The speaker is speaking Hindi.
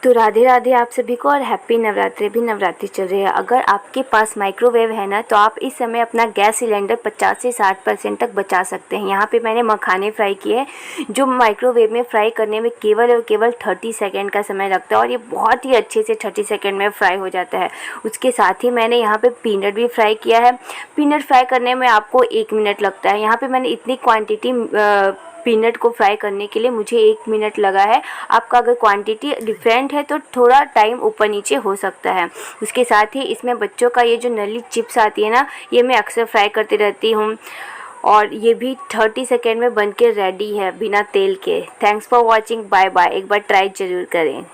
तो राधे राधे आप सभी को और हैप्पी नवरात्रि। भी नवरात्रि चल रही है। अगर आपके पास माइक्रोवेव है ना, तो आप इस समय अपना गैस सिलेंडर 50 से 60% तक बचा सकते हैं। यहाँ पे मैंने मखाने फ्राई किए हैं, जो माइक्रोवेव में फ्राई करने में केवल और केवल 30 सेकेंड का समय लगता है और ये बहुत ही अच्छे से 30 सेकेंड में फ्राई हो जाता है। उसके साथ ही मैंने यहाँ पर पीनट भी फ्राई किया है। पीनट फ्राई करने में आपको 1 मिनट लगता है। यहाँ पर मैंने इतनी क्वान्टिटी पीनट को फ्राई करने के लिए मुझे 1 मिनट लगा है। आपका अगर क्वांटिटी डिफरेंट है तो थोड़ा टाइम ऊपर नीचे हो सकता है। उसके साथ ही इसमें बच्चों का ये जो नली चिप्स आती है ना, ये मैं अक्सर फ्राई करती रहती हूँ और ये भी 30 सेकेंड में बन के रेडी है बिना तेल के। Thanks for watching. Bye bye. एक बार ट्राई ज़रूर करें।